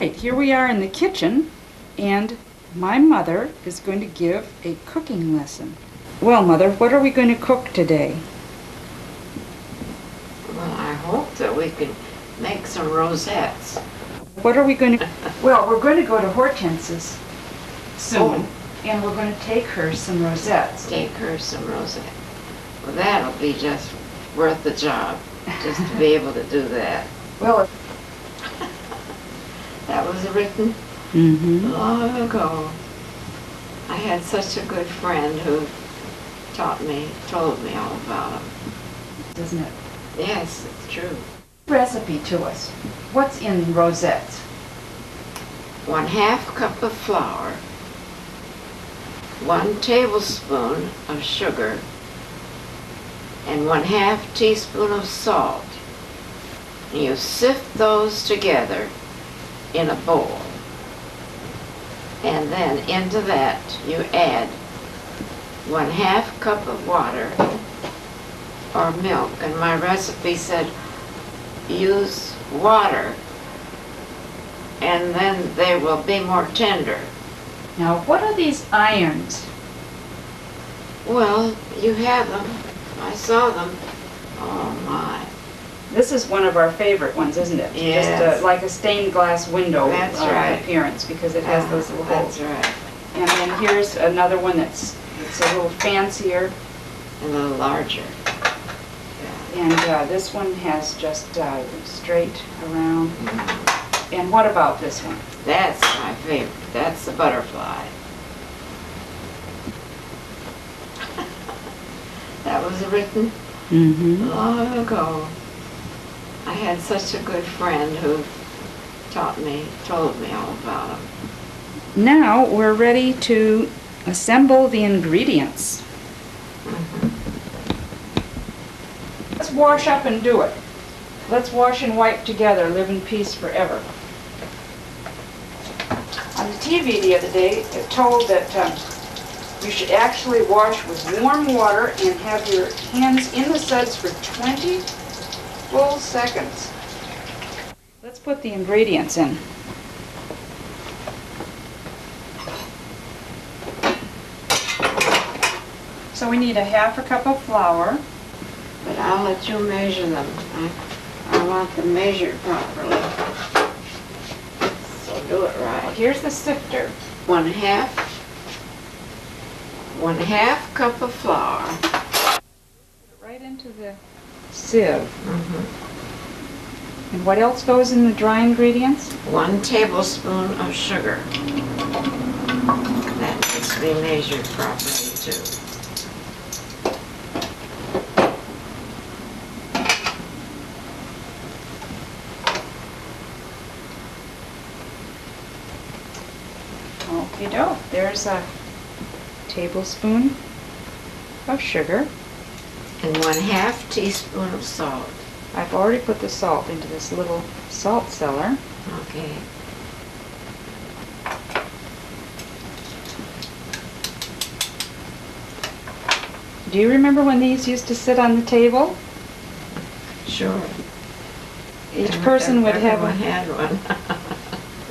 Right, here we are in the kitchen, and my mother is going to give a cooking lesson. Well, Mother, what are we going to cook today? Well, I hope that we can make some rosettes. What are we going to... Well, we're going to go to Hortense's soon, Oh. and we're going to take her some rosettes. Take her some rosettes. Well, that'll be just worth the job, just to be able to do that. Well, That was written long ago. I had such a good friend who told me all about them. isn't it? Yes, it's true. Recipe to us. What's in rosettes? 1/2 cup of flour, 1 tablespoon of sugar, and 1/2 teaspoon of salt. And you sift those together in a bowl. And then into that you add 1/2 cup of water or milk. And my recipe said use water and then they will be more tender. Now, what are these irons? Well, you have them. I saw them. Oh my. This is one of our favorite ones, isn't it? Yes. Just like a stained glass window That's right. appearance, because it has those little holes. That's right. And then here's another one that's a little fancier. A little larger. And this one has just straight around. And what about this one? That's my favorite. That's the butterfly. That was written long ago. I had such a good friend who told me all about them. Now we're ready to assemble the ingredients. Let's wash up and do it. Let's wash and wipe together, live in peace forever. On the TV the other day, it told that you should actually wash with warm water and have your hands in the suds for 20 full seconds. Let's put the ingredients in. So we need 1/2 cup of flour. But I'll let you measure them. I want them measured properly. So do it right. Here's the sifter. 1/2 cup of flour. Right into the sieve. And what else goes in the dry ingredients? 1 tablespoon of sugar. That needs to be measured properly too. Okey-doke. There's a tablespoon of sugar. And 1/2 teaspoon of salt. I've already put the salt into this little salt cellar. Okay. Do you remember when these used to sit on the table? Sure. Each person would have Everyone a... had one.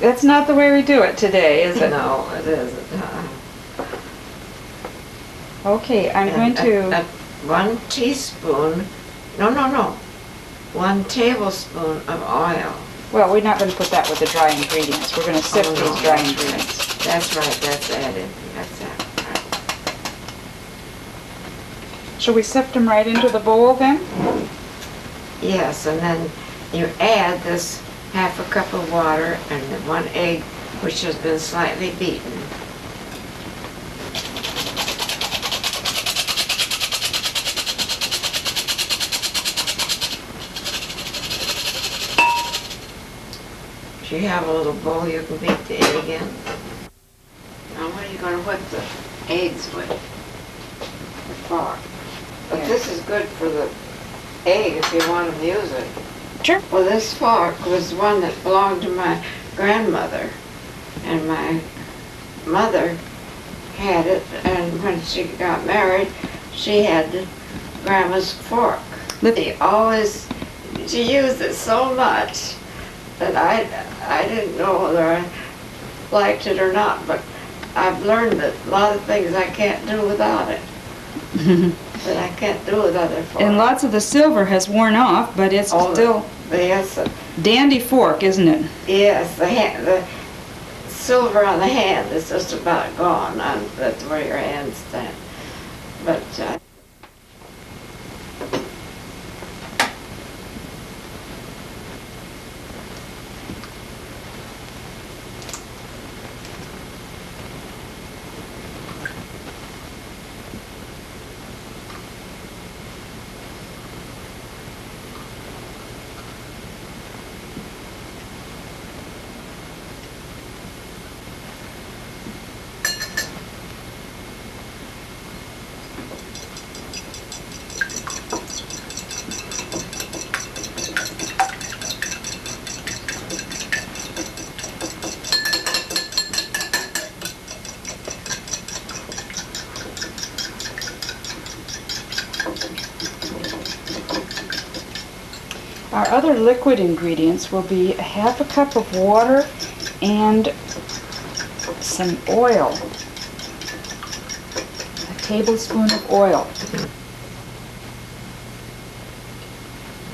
That's not the way we do it today, is it? No, it isn't. Okay, I'm going to... 1 teaspoon, no. 1 tablespoon of oil. Well, we're not going to put that with the dry ingredients. We're going to sift Oh, no, these dry that's ingredients. right. That's right, that's added. That's it. Shall we sift them right into the bowl then? Yes, and then you add this 1/2 cup of water and 1 egg, which has been slightly beaten. If you have a little bowl, you can beat the egg in. Now, what are you going to whip the eggs with? The fork. But this is good for the egg if you want to use it. Sure. Well, this fork was one that belonged to my grandmother, and my mother had it, and when she got married, she had Grandma's fork. She used it so much And I didn't know whether I liked it or not, but I've learned that a lot of things I can't do without it. That I can't do with other forks. And lots of the silver has worn off, but it's still Yes, dandy fork, isn't it? yes, the silver on the hand is just about gone. That's where your hands stand. But Our other liquid ingredients will be a half a cup of water and some oil. A tablespoon of oil.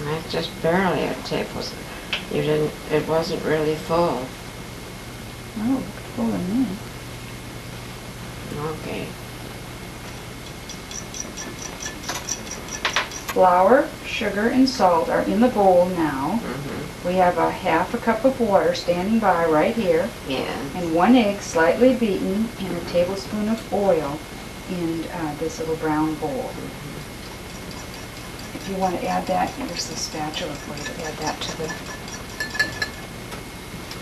that's just barely a tablespoon. It wasn't really full. Oh, full of me. Okay. Flour, sugar, and salt are in the bowl now. We have a half a cup of water standing by right here, Yeah. and 1 egg slightly beaten, and a tablespoon of oil in this little brown bowl. If you want to add that, here's the spatula for you to add that to the...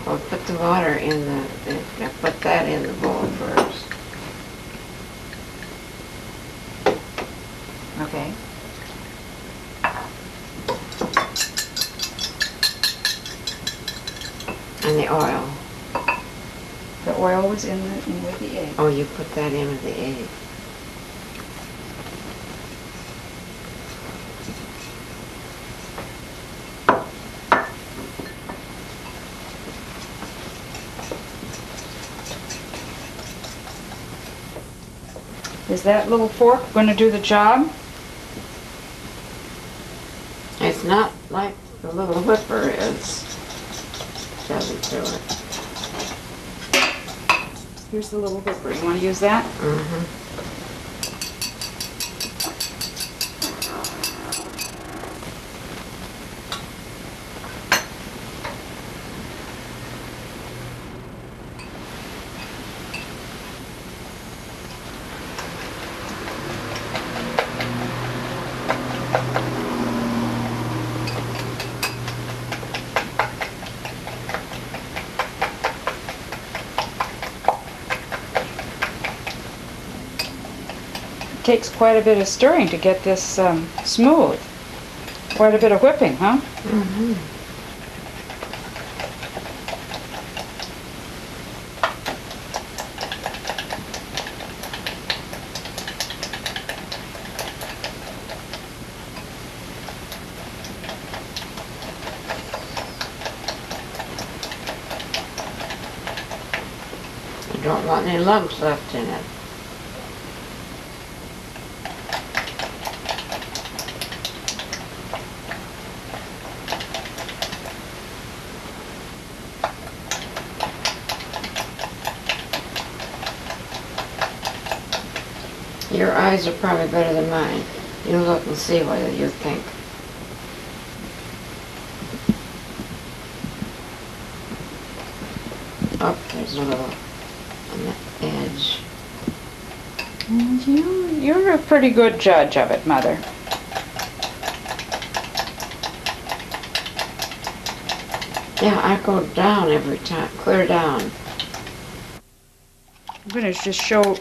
Well, put the water in put that in the bowl first. Okay. And the oil. The oil was in with the egg. Oh, you put that in with the egg. Is that little fork going to do the job? It's not like the little whipper is. Doesn't do it. Here's the little whipper. You want to use that? Takes quite a bit of stirring to get this smooth. Quite a bit of whipping, huh? I don't want any lumps left in it. Your eyes are probably better than mine. You look and see what you think. Oh, there's a little on the edge. You're a pretty good judge of it, Mother. Yeah, I go down every time, clear down. I'm going to just show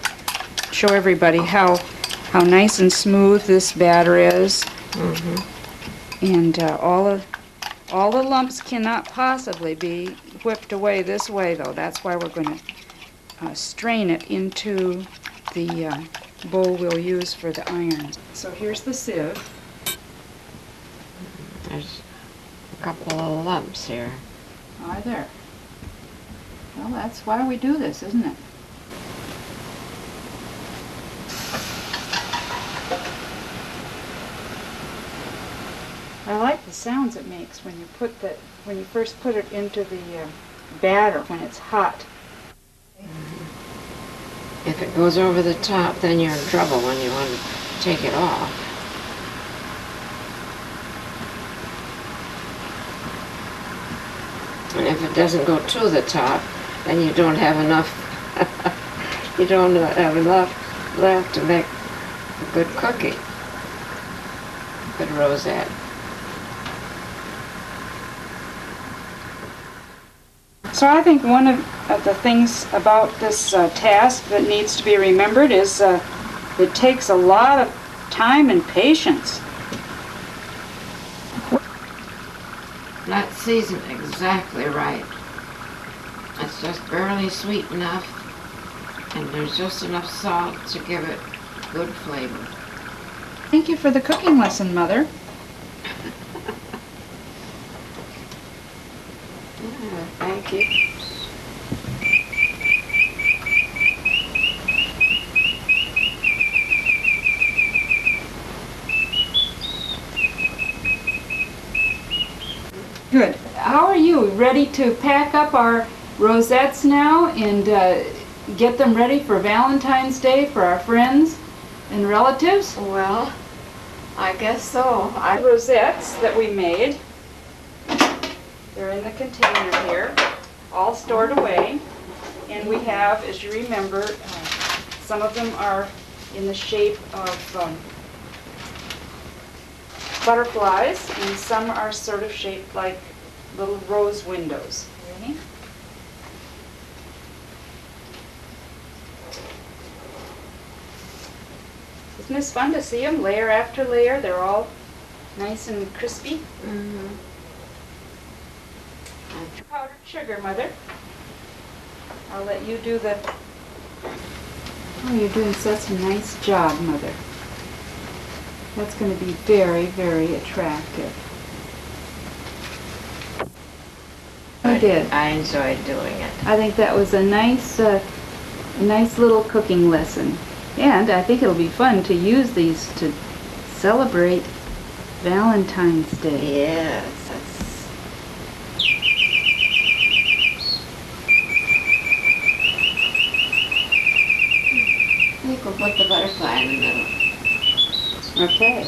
everybody how nice and smooth this batter is. And all the lumps cannot possibly be whipped away this way, though. That's why we're going to strain it into the bowl we'll use for the iron. So here's the sieve. There's a couple of lumps here. Right there. Well, that's why we do this, isn't it? I like the sounds it makes when you first put it into the batter when it's hot. If it goes over the top, then you're in trouble when you want to take it off. And if it doesn't go to the top, then you don't have enough. You don't have enough left to make a good cookie. Good rosette. So I think one of the things about this task that needs to be remembered is it takes a lot of time and patience. Not seasoned exactly right. It's just barely sweet enough, and there's just enough salt to give it good flavor. Thank you for the cooking lesson, Mother. Yeah, thank you. Good. How are you? Ready to pack up our rosettes now and get them ready for Valentine's Day for our friends and relatives? Well, I guess so. Rosettes that we made. They're in the container here, all stored away. And we have, as you remember, some of them are in the shape of butterflies, and some are sort of shaped like little rose windows. Ready? Isn't this fun to see them layer after layer? They're all nice and crispy. Mm-hmm. Powdered sugar, Mother. I'll let you do the... Oh, you're doing such a nice job, Mother. That's going to be very, very attractive. I did. I enjoyed doing it. I think that was a nice little cooking lesson. And I think it'll be fun to use these to celebrate Valentine's Day. Yes, I think we'll put the butterfly in the middle. Okay.